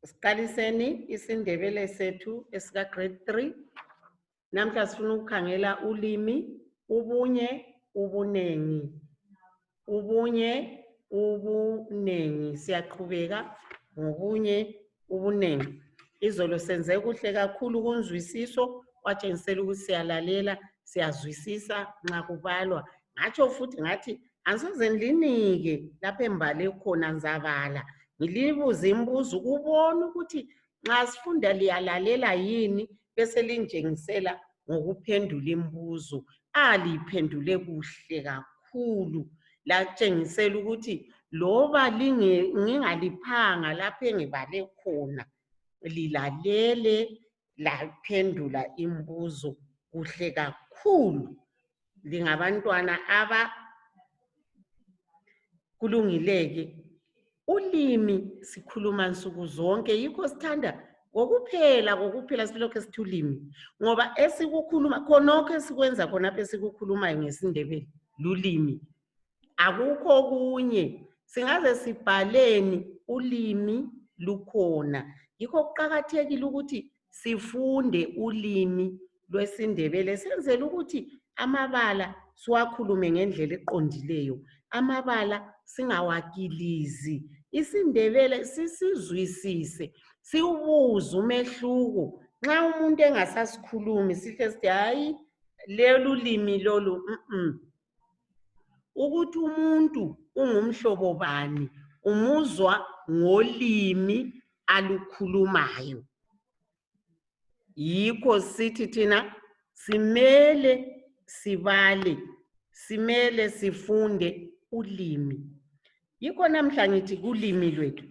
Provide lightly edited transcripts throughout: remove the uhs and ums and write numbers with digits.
Siqaliseni isiNdebele sethu esika grade 3. Namhla sifuna ukukhangela ulimi ubunye ubunengi. Ubunye ubunengi. Siyaqhubeka ngobunye ubunengi. Izolo senze kuhle kakhulu kunzwisiso kwatshengisela ukuthi siyalalela siyazwisisa nxa kubalwa. Ngatsho futhi ngathi angisoze ngilinike lapho embale khona ngizabala. Ngilibuza imibuzo ukubona ukuthi nxa sifunda liyalalela yini bese linjengisela ngokuphendula imibuzo. Aliphendule kuhle kakhulu latshengisela ukuthi loba ngingaliphanga lapho engibale khona lilalele laphendula imibuzo kuhle kakhulu. Lingabantwana kulungileke. Ulimi sikhuluma nsuku zonke yikho sithanda kokuphela silokho sithi ulimi ngoba esikukhuluma khonokho esikwenza khonapho esikukhulumayo ngesiNdebele lulimi. Akukho okunye singaze sibhaleni ulimi lukhona. Yikho kuqakathekile ukuthi sifunde ulimi lwesiNdebele senzele ukuthi amabala siwakhulume ngendlela eqondileyo. Amabala singawakilizi. IsiNdebele sisizwisise, siwubuze umehluko. Nxa umuntu engasasikhulumi sihle sithi hayi lolu limi lolu ukuthi umuntu ungumhlobo bani umuzwa ngolimi alukhulumayo. Yikho sithi thina simele sibale, simele sifunde ulimi. Yikho namhla ngithi kulimi lwethu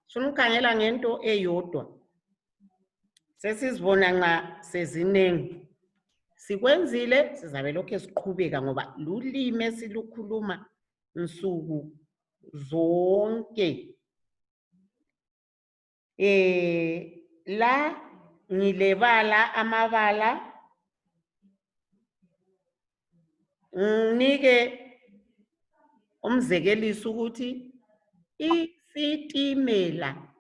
sifuna ukukhangela ngento eyodwa. Sesizibona nxa sezinengi. Sikwenzile sizabe lokho siqhubeka ngoba lulimi esilukhuluma nsuku zonke. La ngilebala amabala nginike umzekeliso ukuthi isitimela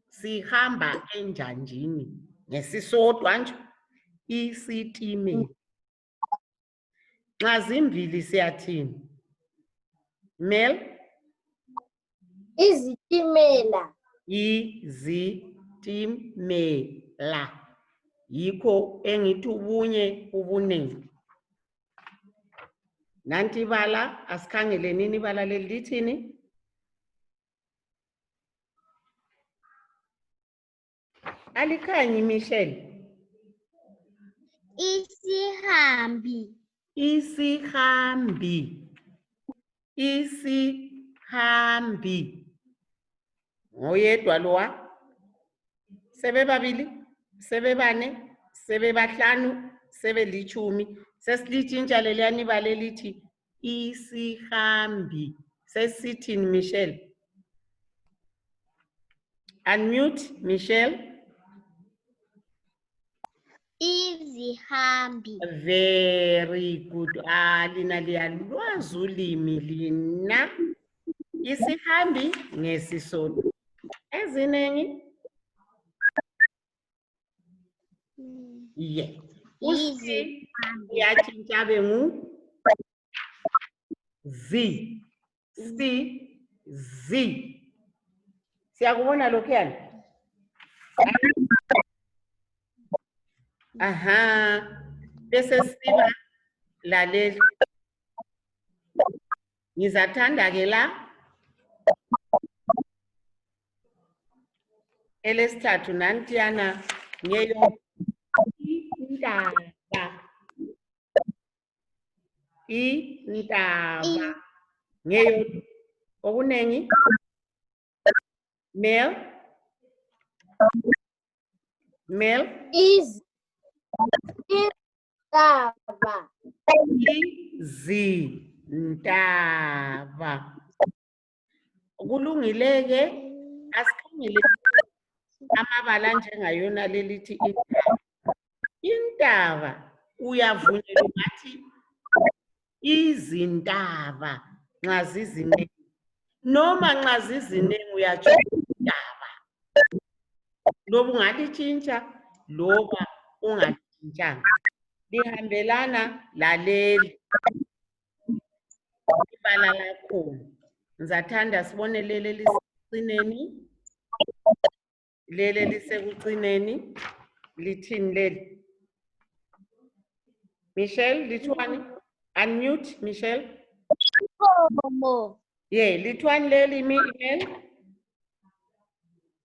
sihamba enjanjini ngesisodwa nje. Isitimela nxa zimbili siyathini? Mel? Izitimela. Izitimela. Yikho engithi ubunye ubunengi. Nanti ibala asikhangele nini ibala leli lithini? Alikhanyi Michelle. Isihambi. Isihambi. Isihambi. Oyedwa lowa. Sebebabili, sebebane, sebebahlanu, sebelithumi. Sesilitshintsha leliyana ibala elithi isihambi. Sesithini Michelle? Unmute Michelle. Izihambi. Very good. Lina liyalwazi ulimi lina. Isihambi ngesisodwa. Ezinengi? Yeah. Usi uyatshintsha bengu zi. Si zi. Siyakubona lokho yana? Aha. Bese siba lalela. Ngizathanda ke la elesithathu nantiyana ngeyo intaba. Intaba. Ngeyo okunengi. Mel. Mel. Izintaba. Izintaba. Kulungileke asikhangele amabala njengayona lelithi intaba. Intaba uyavunyelwa ngathi izintaba nxa zizinengi. Noma nxa zizinengi uyatsho intaba. loba ungalitshintsha loba ungalitshintshanga. Lihambelana laleli ibala lakhona. Ngizathanda sibone leli lisekucineni. Leli lisekucineni. Lithini leli? Michelle, lithwani? Unmute, Michelle. Inkomo. Yeah, lithwani leli email?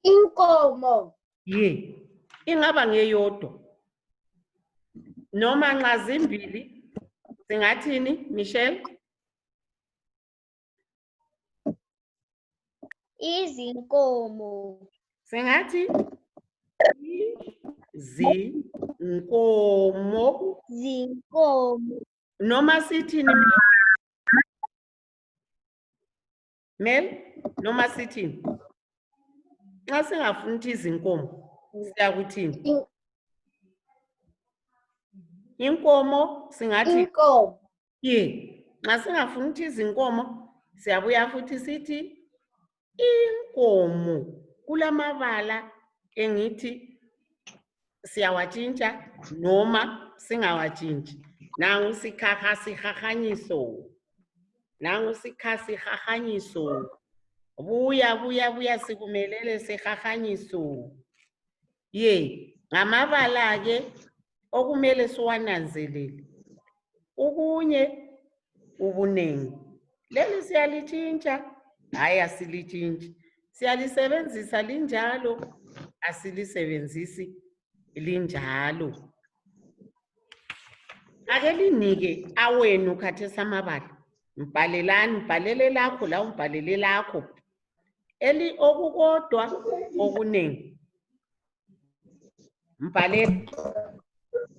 Inkomo. Yeah. Ingaba ngeyodwa. Noma nxa zimbili singathini, Michelle? Izinkomo. Singathi izinkomo. Zinkomo. Noma sithini Mel? Noma sithini? Nxa singafuni ukuthi izinkomo siyakuthini? Inkomo singathi Inkomo. ye. Nxa singafuni ukuthi izinkomo siyabuya futhi sithi inkomo. Kulamabala engithi siyawatshintsha noma singawatshintshi. Nangu sikhaha sihahanyiso. Nangu sikhaha sihahanyiso. Buya buya buya sikumelele sihahanyiso. Ye, ngamabala ke okumele siwananzelele. Ubunye ubunengi. Leli siyalitshintsha, hayi asilitshintshi. Siyalisebenzisa linjalo, asilisebenzisi linjalo. Ake linike awenu khathesi amabala. Mbhalelani, mbhalele lakho la umbhalele lakho. Eli okukodwa okunengi. Mbhalele.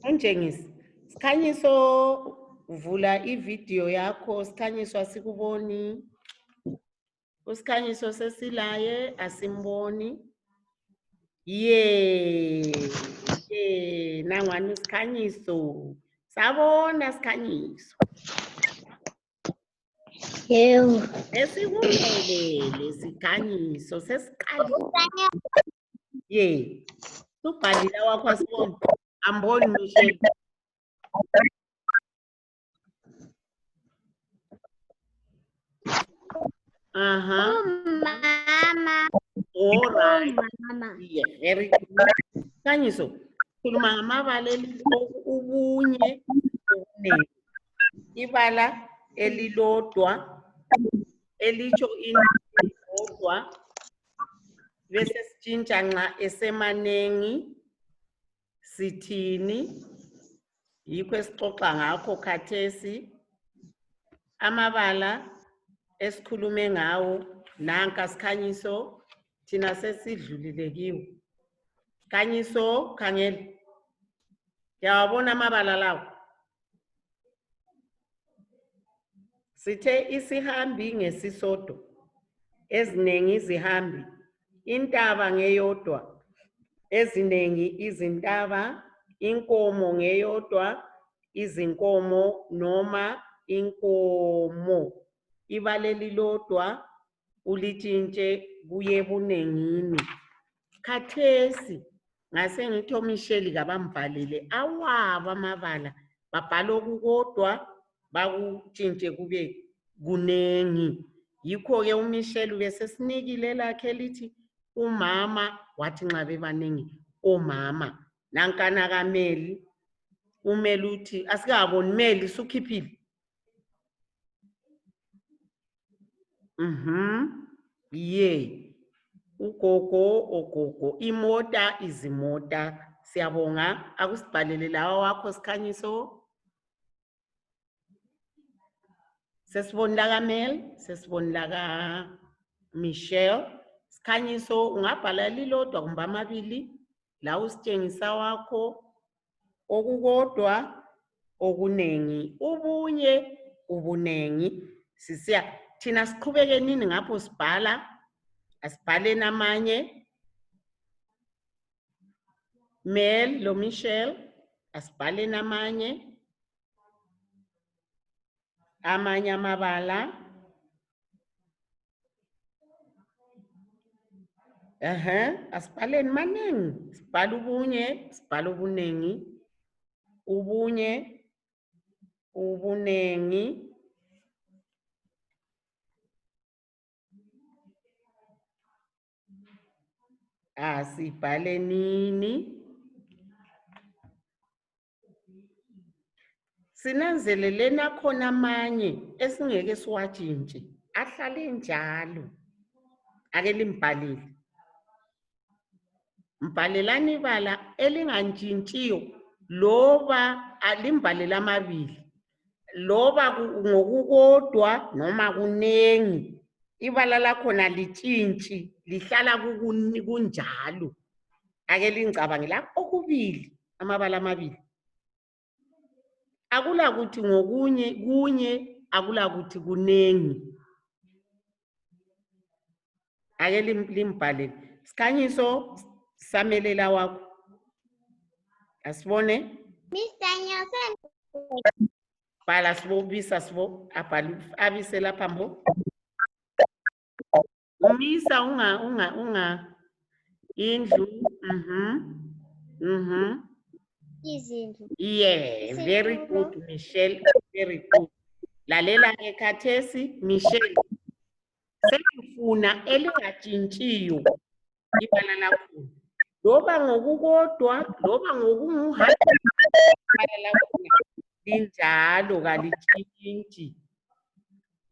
Unjengisi. Sikhanyiso, vula ivideo yakho, sikhanyiso asikuboni. Usikhanyiso sesilaye asimboni. Ye, nangwani isikhanyiso. Sabona sikhanyiso. Yebo. Esikumelele sikhanyiso sesiqalile. Ye. Subhalile wakho asiboni. Amboni Michelle. Umama. All right. Umama. Yeah, very good. Sikhanyiso. Khuluma ngamabala ubunye ubunengi. Ibala elilodwa elitsho into elilodwa bese sitshintsha nxa esemanengi sithini? Yikho esixoxa ngakho khathesi. Amabala esikhulume ngawo nanka sikhanyiso thina sesidlulile kiwo. Khanyiso, khangela. Yawabona amabala lawo. Sithe isihambi ngesisodo. Ezinengi izihambi. Intaba ngeyodwa. Ezinengi izintaba. Inkomo ngeyodwa. Izinkomo noma inkomo. Ibala elilodwa ulitshintshe kuye ebunengini. Khathesi ngase ngithi oMichelle kabambhalele awabo amabala babhala okukodwa bakutshintshe kube kunengi. Yikho ke uMichelle ubesesinikile lakhe lithi umama wathi nxa bebanengi omama. Nankana kaMeli umeli uthi asikaboni Meli sukhiphile. Ye. Ogogo, imota izimota. Siyabonga, akusibhalele lawa wakho sikhanyiso. Sesibonela kaMel, sesibonela ka Michelle. Sikhanyiso ungabhala lilodwa kumbe amabili la usitshengisa wakho okukodwa okunengi. Ubunye ubunengi. Sisiya thina siqhubeke nini ngapho sibhala? Asibhale namanye. Mel lo Michelle asibhale namanye. Amanye amabala. Asibhaleni maningi. Sibhala ubunye, sibhala ubunengi. Ubunye, ubunengi. Asibhale nini? Sinanzeleleni akhona amanye esingeke siwatshintshe. Ahlale njalo. Ake limbhalile. Mbhalelani ibala elingantshintshiyo loba alimbhalela amabili. Loba ngokukodwa noma kunengi. Ibala lakhona litshintshi, lihlala kunjalo. Ake lingicabange lapho okubili amabala amabili. Akula kuthi ngokunye kunye, akula kuthi kunengi. Ake limbhalele. Sikhanyiso samelela wakho. Asibone. Mr. Nyosen. Bhala sibo bisa sibo abise lapha mbo. Umisa indlu. Izindlu. Yeah, very good, Michelle. Very good. Lalela ke khathesi, Michelle. Sengifuna elingatshintshiyo ibala lakho. Loba ngokukodwa, loba ngokunguhhafu, ibala lakho linjalo kalitshintshi.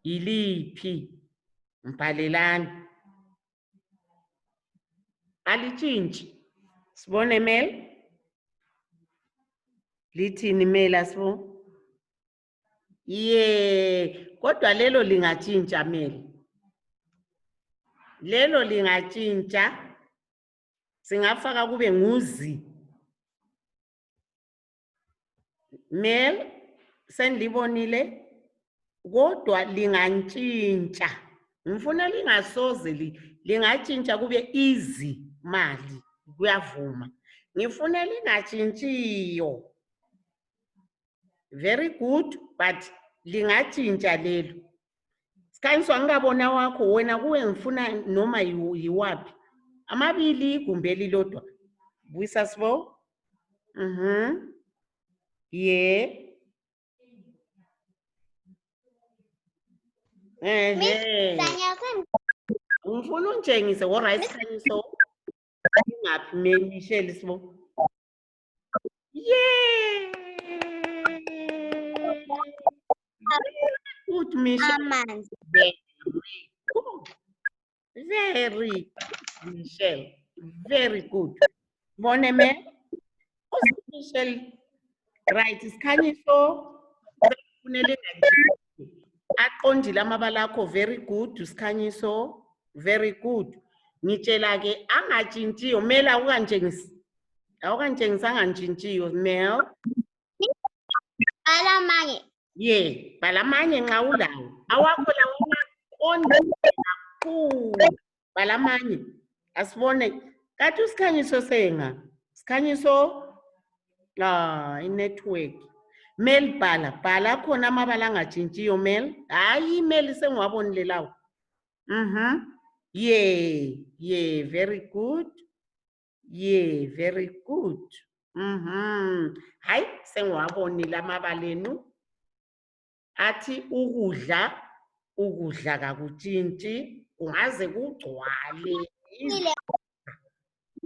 Iliphi? Mbhalelani. Alitshintshi. Sibone Mel. Lithini Mel asibo? Kodwa lelo lingatshintsha Mel. Lelo lingatshintsha. Singafaka kube nguzi. Mel, senilibonile? Kodwa lingantshintsha. Ngifuna lingasoze lingatshintsha kube easy mali. Kuyavuma. Ngifuna lingatshintshiyo. Very good, but lingatshintsha lelo. Sikhanyiswa ngingabona wakho wena kuwe ngifuna noma yiwapi. Amabili kumbe elilodwa. Buyisa sibo. Ngifuna ungitshengise alright Sikhanyiso. Ingaphi Michelle sibo. Good Michelle. Very Michelle. Very good. Bone me. Michelle. Right, Sikhanyiso. Aqondile amabala akho very good, Sikhanyiso. Very good. Ngitshela ke angatshintshiyo Mel awukantshengisi. Awukantshengisa angantshintshiyo Mel. Bhala amanye. Bhala amanye nxa ulawo. Awakho lawo aqondile kakhulu. Bhala amanye. Asibone. Kathi uSikhanyiso senga. Sikhanyiso. I-network. Mel bhala khona amabala angatshintshiyo Mel. Hayi Mel sengiwabonile lawo. Very good. Very good. Hayi sengiwabonile amabala enu. Athi ukudla kakutshintshi ungaze kugcwale.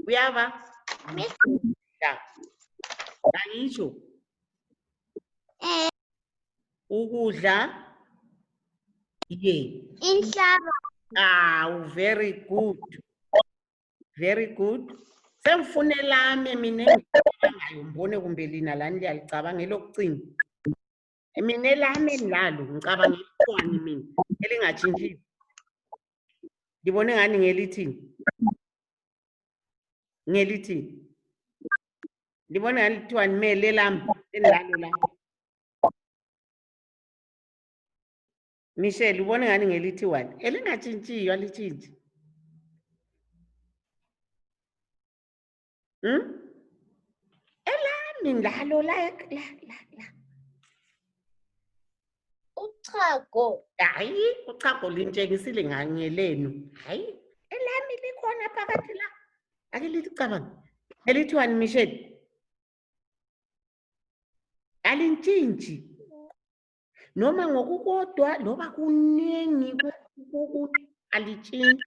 Uyaba? Angisho. Ukudla. Inhlaba. Very good. Very good. Semfunela mina engicabangayo ngibone kumbe lina lani liyalicabanga elokucinga. Mina elami enilalo ngicabanga ikhona mina elingatshintshiyo. Ngibone ngani ngelithini? Ngelithini? Ngibone ngani lithiwa nimele lami enilalo la. Michelle ubone ngani ngelithiwani? Elingatshintshiyo alitshintshi. Elami ngalo la. Uchago. Hayi, uchago lintshengisile ngelenu. Hayi, elami likhona phakathi la. Ake lithi cabanga. Elithiwani Michelle? Alintshintshi. Noma ngokukodwa loba kuningi ukuthi alitshintshi.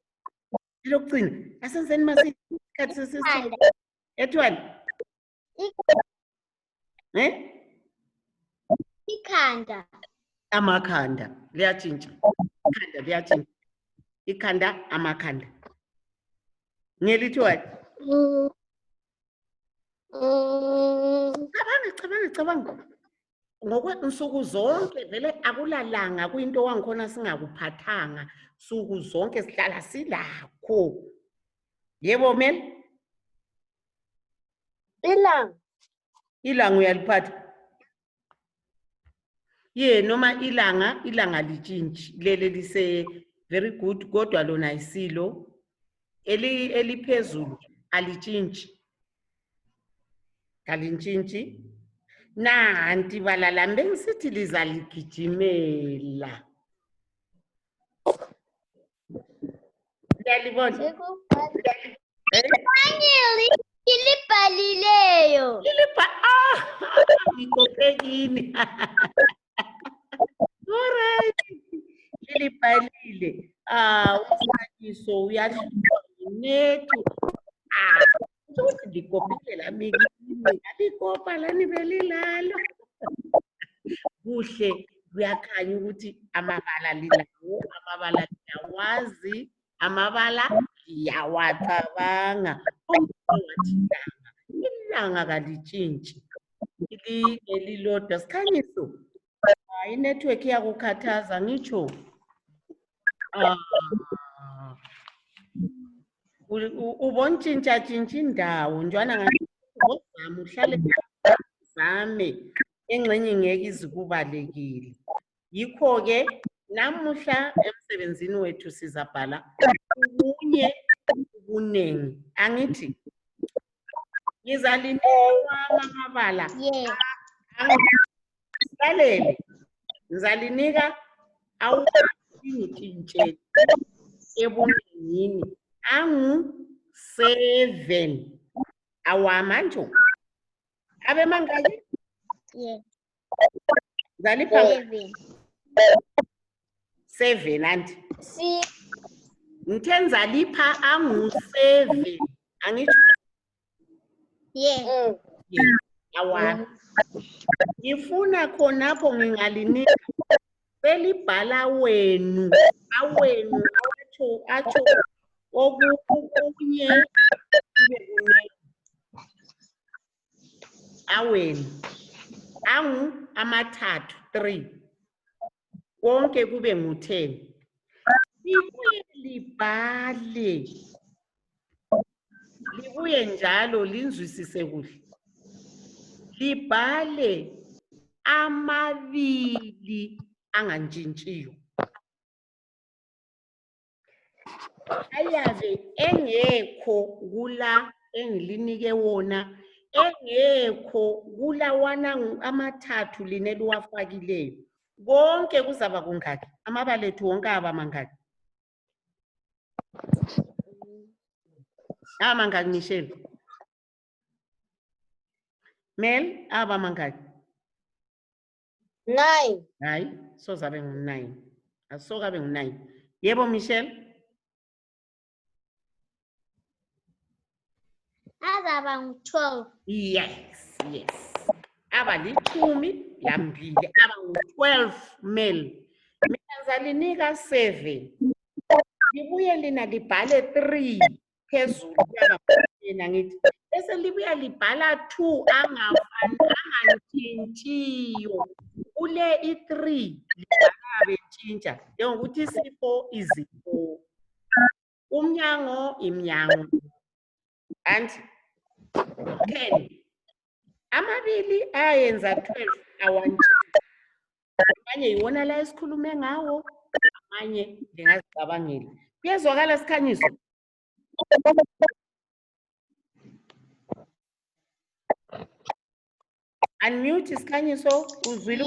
Lokugcina asenzeni masikhathi sesithole. Ethwani? Ikhanda. Amakhanda liyatshintsha. Ikhanda liyatshintsha. Ikhanda amakhanda. Ngelithiwani? Cabanga. Ngokwensuku zonke vele akulalanga kuyinto wangikhona singakuphathanga. Suku zonke sihlala silakho. Yebo Mel? Ilanga uyaliphatha. Noma ilanga litshintshi. Lele lise very good kodwa lona isilo. Eliphezulu alitshintshi. Kalintshintshi. Nanti balalambe ngisithi lizaligijimela. Uyalibona? Ilibhalileyo. Ngikopekini. Alright. Lilibhalile. Usayiso uyahluka nethu. Ukuthi ngikopile la mikini. Alikopa lani belilalo. Kuhle kuyakhanya ukuthi amabala lilawo, amabala liyawazi, amabala liyawacabanga. Ilanga kalitshintshi. Elilodwa sikhanyiso. Inetwork iyakukhathaza ngitsho. Ubontshintsha indawo njwana ngathi ngozama uhlale zame engxenye ngeke izikubalekile. Yikho ke namuhla emsebenzini wethu sizabhala ubunye ubunengi. Angithi ngizalinika amabala. Silalele. Ngizalinika awungitshintshele ebunengini. 7 awamanjo. Abe mangaki? Zalipha 7 anti. Ngithenza lipha 7. Angisho? Awa. Ngifuna khonapho ngingalinika selibhala wenu. Awenu atsho okunye kube kunye. Awenu. Amathathu 3. Konke kube ngu10. Libhale. Libuye njalo linzwisise kuhle. Libhale amabili angantshintshiyo. Ayabe engekho kula engilinike wona, engekho kula wana amathathu lina liwafakileyo. Konke kuzaba kungaki? Amabala ethu wonke aba mangaki? Mangaki Michelle? Mel, aba mangaki? 9. Hayi, sozabe ngu9. Asokabe ngu9. Yebo Michelle? Azaba ngu12. Yes. Aba lichumi lambili, aba ngu12 Mel. Mina ngizalinika 7. Libuye lina libhale 3 phezulu yena ngithi. Bese libuya libhala 2 angantshintshiyo. Ule i3 libhala betshintsha. Njengokuthi isifo izifo. Umnyango imnyango. Anti 10. Amabili ayenza 12 awantshintsha. Amanye yiwona la esikhulume ngawo, amanye ngingazicabangela. Kuyezwakala sikhanyiso? Unmute isikhanyiso uzwile?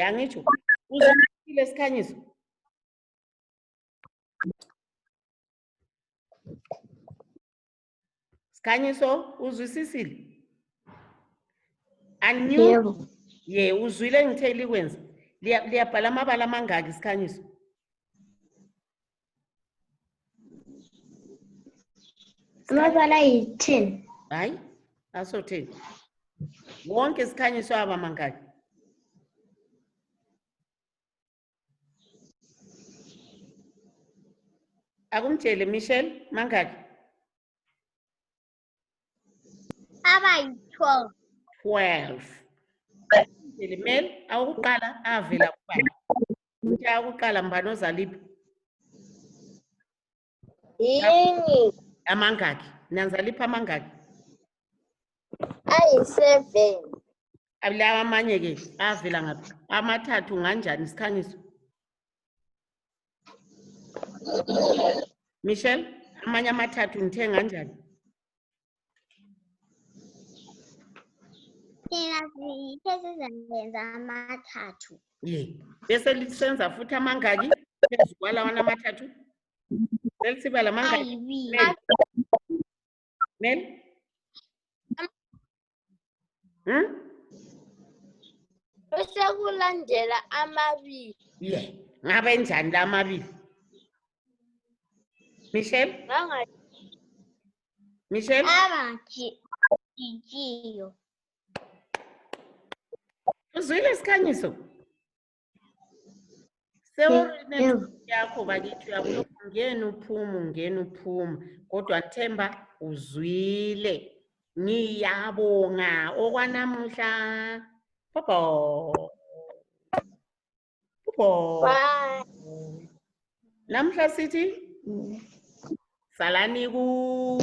Angitsho. Uzwile isikhanyiso? Sikhanyiso uzwisisile? Unmute. Yebo. Ye uzwile ngithe likwenza. Liyabhala amabala amangaki Sikhanyiso? Amabala ayi-10. Hayi, aso 10. Wonke Sikhanyiso aba mangaki? Akumtshele Michelle mangaki? Abayi-12. 12. Mel awukuqala avela kubani? Uthi akuqala mbani ozaliphi? Yini. Amangaki? Nanzaliphi amangaki? Ayi-7. Lawa amanye ke avela ngaphi? Amathathu nganjani Sikhanyiso? Michelle, amanye amathathu ngithe nganjani? Thina sizenza amathathu. Ye. Bese lisenza futhi amangaki? Phezu kwalawana amathathu? Selisiba la mangaki? Ayi-2. Mel? Bese kulandela amabili. Ye. Ngabe njani la amabili? Michelle? Michelle? Abangajijiyo. Uzwile Sikhanyiso? Sewurinethu yakho bakithi uyabona ungena uphuma kodwa Themba uzwile. Ngiyabonga okwanamuhla. Popo. Popo. Bye. Namhla sithi salani ku